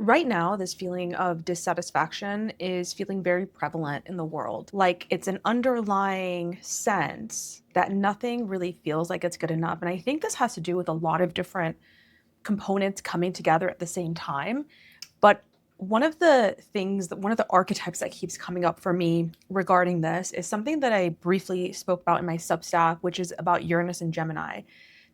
Right now, this feeling of dissatisfaction is feeling very prevalent in the world. Like it's an underlying sense that nothing really feels like it's good enough. And I think this has to do with a lot of different components coming together at the same time. But one of the archetypes that keeps coming up for me regarding this is something that I briefly spoke about in my Substack, which is about Uranus and Gemini.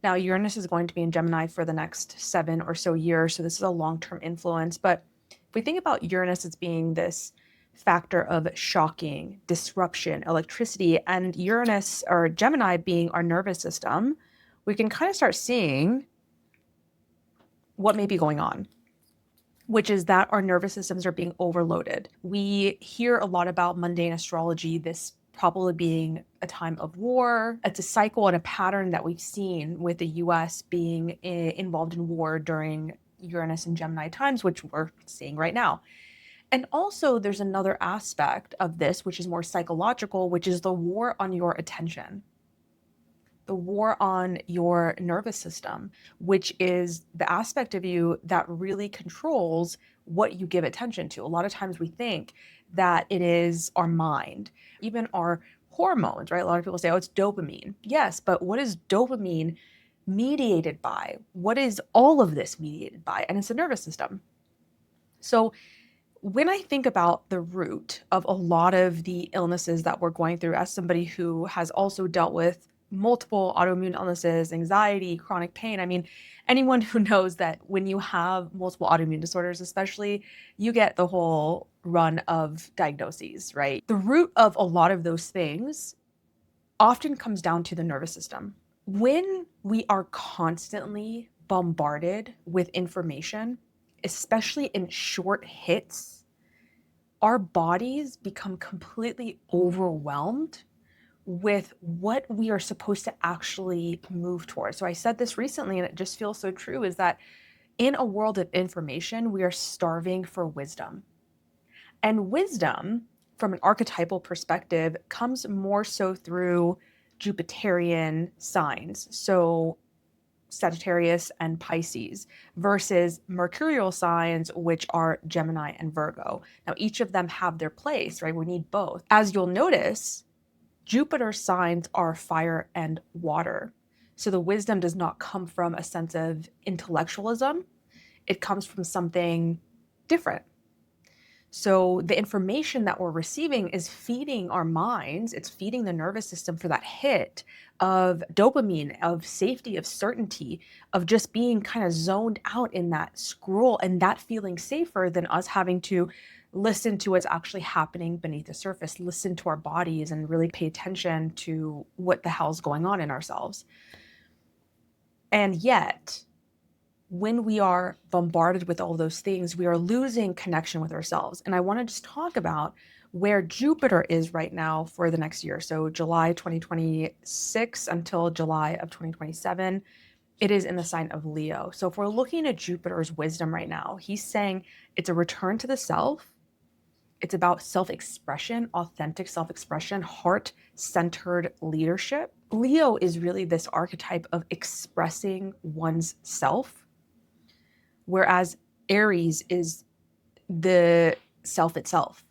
Now, Uranus is going to be in Gemini for the next 7 or so years, so this is a long-term influence. But if we think about Uranus as being this factor of shocking, disruption, electricity, and Uranus or Gemini being our nervous system, we can kind of start seeing what may be going on, which is that our nervous systems are being overloaded. We hear a lot about mundane astrology, this probably being a time of war. It's a cycle and a pattern that we've seen with the US being involved in war during Uranus and Gemini times, which we're seeing right now. And also, there's another aspect of this, which is more psychological, which is the war on your attention, the war on your nervous system, which is the aspect of you that really controls what you give attention to. A lot of times we think that it is our mind, even our hormones, right? A lot of people say, oh, it's dopamine. Yes, but what is dopamine mediated by? What is all of this mediated by? And it's the nervous system. So when I think about the root of a lot of the illnesses that we're going through, as somebody who has also dealt with multiple autoimmune illnesses, anxiety, chronic pain, I mean, anyone who knows that when you have multiple autoimmune disorders, especially, you get the whole run of diagnoses, right? The root of a lot of those things often comes down to the nervous system. When we are constantly bombarded with information, especially in short hits, our bodies become completely overwhelmed with what we are supposed to actually move towards. So I said this recently, and it just feels so true, is that in a world of information, we are starving for wisdom. And wisdom, from an archetypal perspective, comes more so through Jupiterian signs. So Sagittarius and Pisces versus mercurial signs, which are Gemini and Virgo. Now, each of them have their place, right? We need both. As you'll notice, Jupiter signs are fire and water. So the wisdom does not come from a sense of intellectualism, it comes from something different. So the information that we're receiving is feeding our minds, it's feeding the nervous system for that hit of dopamine, of safety, of certainty, of just being kind of zoned out in that scroll and that feeling safer than us having to listen to what's actually happening beneath the surface, listen to our bodies and really pay attention to what the hell's going on in ourselves. And yet, when we are bombarded with all those things, we are losing connection with ourselves. And I want to just talk about where Jupiter is right now for the next year. So July 2026 until July of 2027, it is in the sign of Leo. So if we're looking at Jupiter's wisdom right now, he's saying it's a return to the self. It's about self-expression, authentic self-expression, heart-centered leadership. Leo is really this archetype of expressing one's self, whereas Aries is the self itself.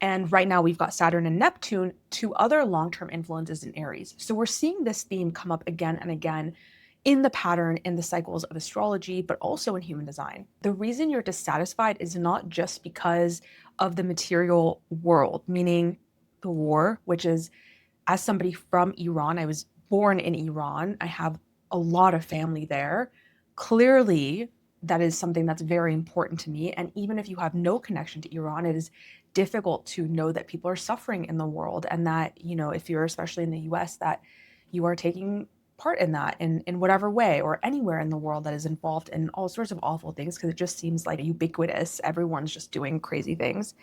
And right now we've got Saturn and Neptune, two other long-term influences in Aries. So we're seeing this theme come up again and again in the pattern, in the cycles of astrology, but also in human design. The reason you're dissatisfied is not just because of the material world, meaning the war, which is, as somebody from Iran, I was born in Iran, I have a lot of family there. Clearly, that is something that's very important to me. And even if you have no connection to Iran, it is difficult to know that people are suffering in the world and that, you know, if you're especially in the US, that you are taking part in that in whatever way or anywhere in the world that is involved in all sorts of awful things, because it just seems like ubiquitous. Everyone's just doing crazy things.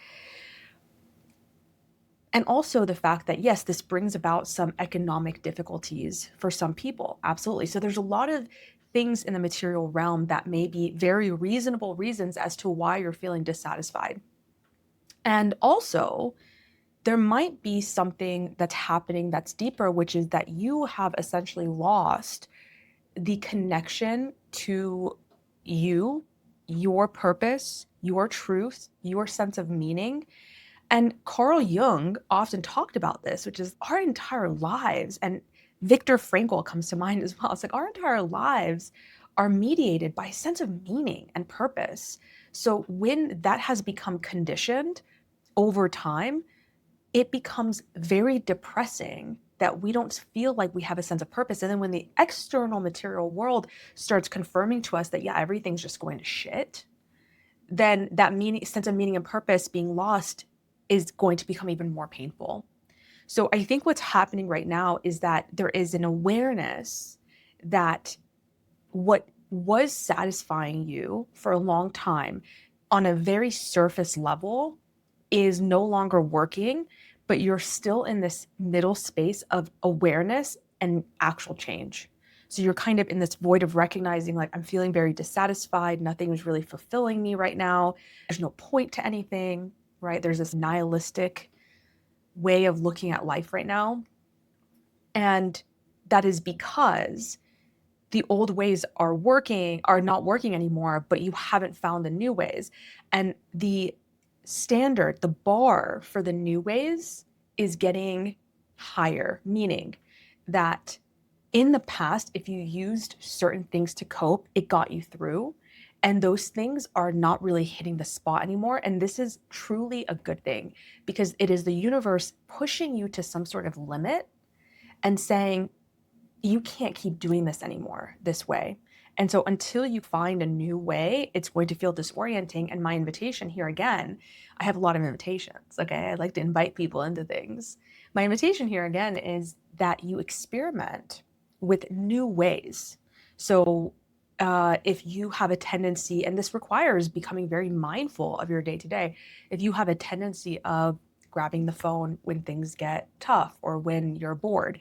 And also the fact that, yes, this brings about some economic difficulties for some people. Absolutely. So there's a lot of things in the material realm that may be very reasonable reasons as to why you're feeling dissatisfied. And also, there might be something that's happening that's deeper, which is that you have essentially lost the connection to you your purpose, your truth, your sense of meaning. And Carl Jung often talked about this, which is our entire lives. And Viktor Frankl comes to mind as well. It's like our entire lives are mediated by a sense of meaning and purpose. So when that has become conditioned over time, it becomes very depressing that we don't feel like we have a sense of purpose. And then when the external material world starts confirming to us that, yeah, everything's just going to shit, then that sense of meaning and purpose being lost is going to become even more painful. So I think what's happening right now is that there is an awareness that what was satisfying you for a long time on a very surface level is no longer working, but you're still in this middle space of awareness and actual change. So you're kind of in this void of recognizing, like, I'm feeling very dissatisfied. Nothing is really fulfilling me right now. There's no point to anything, right? There's this nihilistic way of looking at life right now. And that is because the old ways are not working anymore, but you haven't found the new ways. And the standard, the bar for the new ways is getting higher, meaning that in the past, if you used certain things to cope, it got you through. And those things are not really hitting the spot anymore. And this is truly a good thing because it is the universe pushing you to some sort of limit and saying, you can't keep doing this anymore this way. And so until you find a new way, it's going to feel disorienting. And my invitation here again, I have a lot of invitations. Okay. I like to invite people into things. My invitation here again is that you experiment with new ways. So if you have a tendency, and this requires becoming very mindful of your day to day, if you have a tendency of grabbing the phone when things get tough or when you're bored,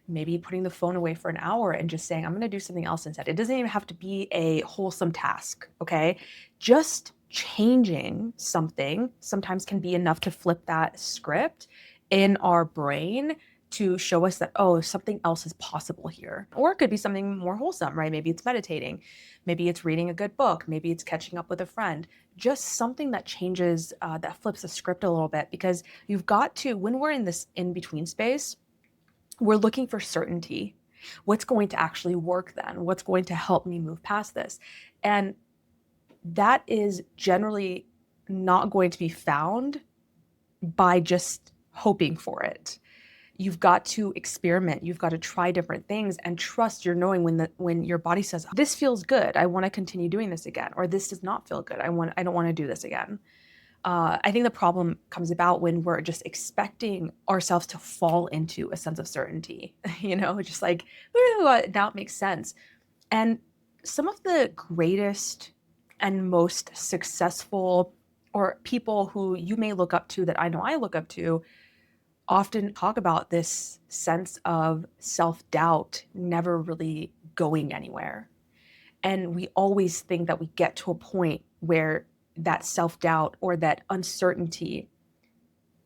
maybe putting the phone away for an hour and just saying, I'm going to do something else instead. It doesn't even have to be a wholesome task, okay? Just changing something sometimes can be enough to flip that script in our brain to show us that, oh, something else is possible here. Or it could be something more wholesome, right? Maybe it's meditating. Maybe it's reading a good book. Maybe it's catching up with a friend. Just something that changes, that flips the script a little bit, because you've got to, when we're in this in-between space, we're looking for certainty. What's going to actually work then? What's going to help me move past this? And that is generally not going to be found by just hoping for it. You've got to experiment. You've got to try different things and trust your knowing when your body says, this feels good, I want to continue doing this again, or this does not feel good, I don't want to do this again. I think the problem comes about when we're just expecting ourselves to fall into a sense of certainty, just like, ooh, now it makes sense. And some of the greatest and most successful, or people who you may look up to that I know I look up to, often talk about this sense of self-doubt never really going anywhere. And we always think that we get to a point where that self-doubt or that uncertainty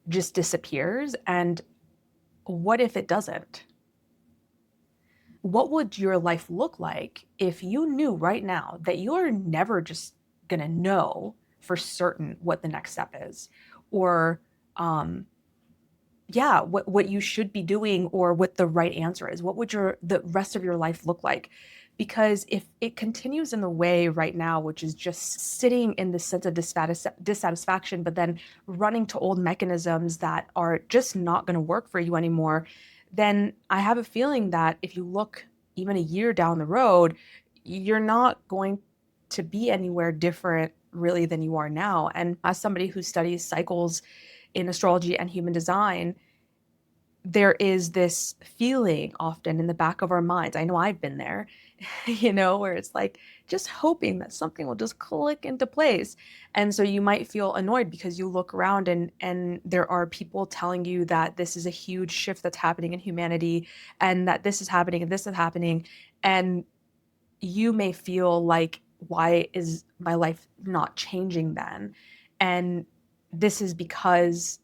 just disappears. And what if it doesn't? What would your life look like if you knew right now that you're never just going to know for certain what the next step is, or what you should be doing, or what the right answer is? What would the rest of your life look like? Because if it continues in the way right now, which is just sitting in this sense of dissatisfaction, but then running to old mechanisms that are just not going to work for you anymore, then I have a feeling that if you look even a year down the road, you're not going to be anywhere different really than you are now. And as somebody who studies cycles in astrology and human design, there is this feeling often in the back of our minds. I know I've been there, where it's like just hoping that something will just click into place. And so you might feel annoyed because you look around and there are people telling you that this is a huge shift that's happening in humanity, and that this is happening and this is happening. And you may feel like, why is my life not changing then? And this is because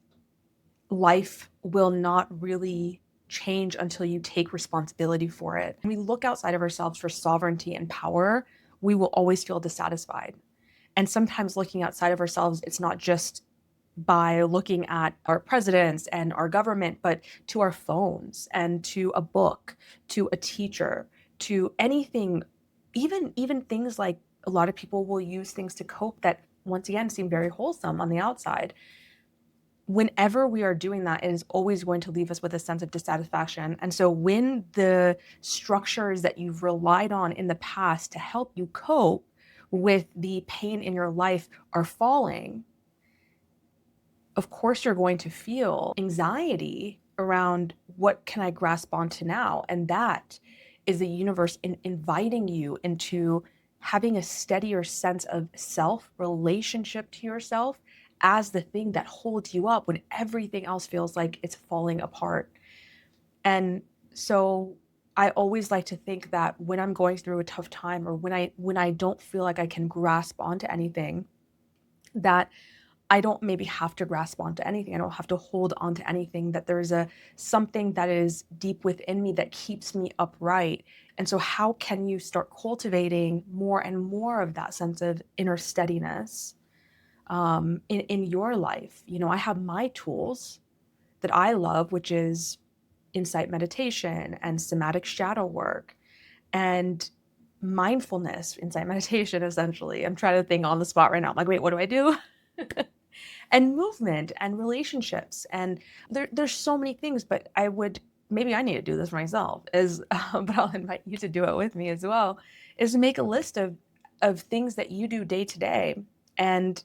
life will not really change until you take responsibility for it. When we look outside of ourselves for sovereignty and power, we will always feel dissatisfied. And sometimes looking outside of ourselves, it's not just by looking at our presidents and our government, but to our phones and to a book, to a teacher, to anything, even things like a lot of people will use things to cope that once again seem very wholesome on the outside. Whenever we are doing that, it is always going to leave us with a sense of dissatisfaction. And so when the structures that you've relied on in the past to help you cope with the pain in your life are falling, of course you're going to feel anxiety around what can I grasp onto now? And that is the universe inviting you into having a steadier sense of self, relationship to yourself as the thing that holds you up when everything else feels like it's falling apart. And so I always like to think that when I'm going through a tough time, or when I don't feel like I can grasp onto anything, that I don't maybe have to grasp onto anything. I don't have to hold on to anything, that there's something that is deep within me that keeps me upright. And so how can you start cultivating more and more of that sense of inner steadiness in your life? I have my tools that I love, which is insight meditation and somatic shadow work and mindfulness, insight meditation, essentially. I'm trying to think on the spot right now. I'm like, wait, what do I do? And movement and relationships. And there's so many things, but maybe I need to do this myself, but I'll invite you to do it with me as well, is to make a list of things that you do day to day. And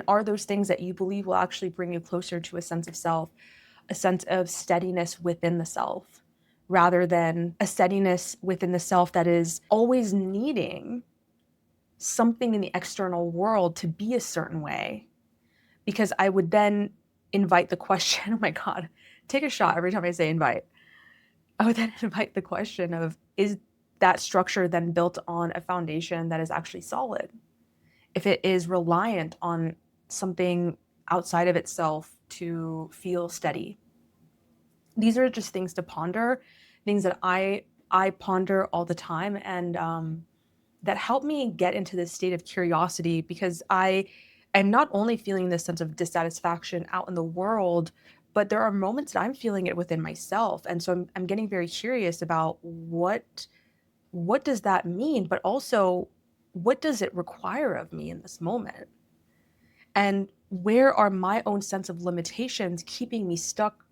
are those things that you believe will actually bring you closer to a sense of self, a sense of steadiness within the self, rather than a steadiness within the self that is always needing something in the external world to be a certain way. Because I would then invite the question, oh my God, take a shot every time I say invite. I would then invite the question of, is that structure then built on a foundation that is actually solid? If it is reliant on something outside of itself to feel steady. These are just things to ponder, things that I ponder all the time, and that help me get into this state of curiosity, because I am not only feeling this sense of dissatisfaction out in the world, but there are moments that I'm feeling it within myself. And so I'm getting very curious about what does that mean, but also what does it require of me in this moment? And where are my own sense of limitations keeping me stuck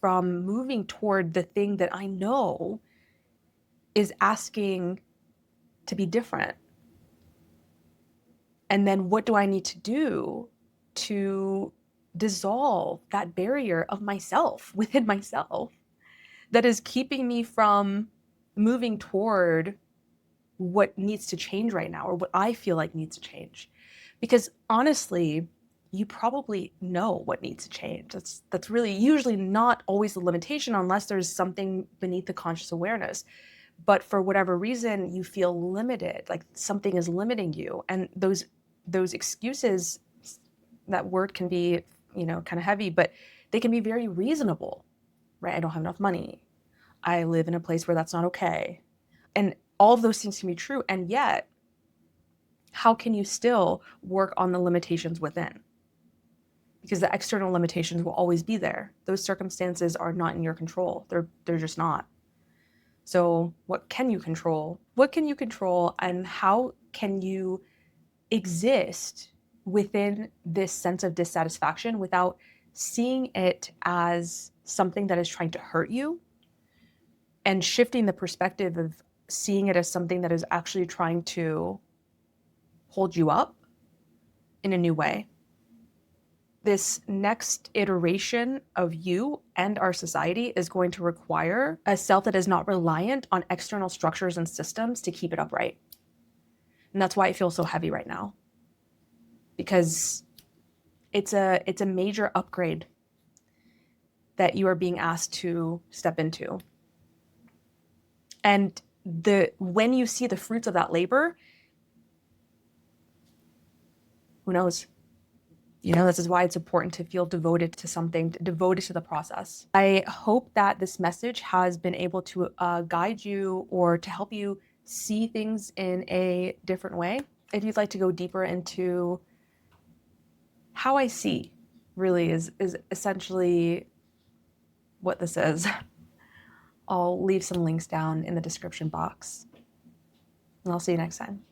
from moving toward the thing that I know is asking to be different? And then what do I need to do to dissolve that barrier of myself within myself that is keeping me from moving toward what needs to change right now, or what I feel like needs to change? Because honestly, you probably know what needs to change. That's really usually not always the limitation, unless there's something beneath the conscious awareness. But for whatever reason, you feel limited, like something is limiting you. And those excuses, that word can be, kind of heavy, but they can be very reasonable, right? I don't have enough money. I live in a place where that's not okay. And all of those things can be true. And yet, how can you still work on the limitations within? Because the external limitations will always be there. Those circumstances are not in your control. They're just not. So what can you control? What can you control, and how can you exist within this sense of dissatisfaction without seeing it as something that is trying to hurt you, and shifting the perspective of seeing it as something that is actually trying to hold you up in a new way? This next iteration of you and our society is going to require a self that is not reliant on external structures and systems to keep it upright. And that's why it feels so heavy right now, because it's a major upgrade that you are being asked to step into. And when you see the fruits of that labor, who knows? This is why it's important to feel devoted to something, devoted to the process. I hope that this message has been able to guide you, or to help you see things in a different way. if you'd like to go deeper into how I see really is essentially what this is, I'll leave some links down in the description box. And I'll see you next time.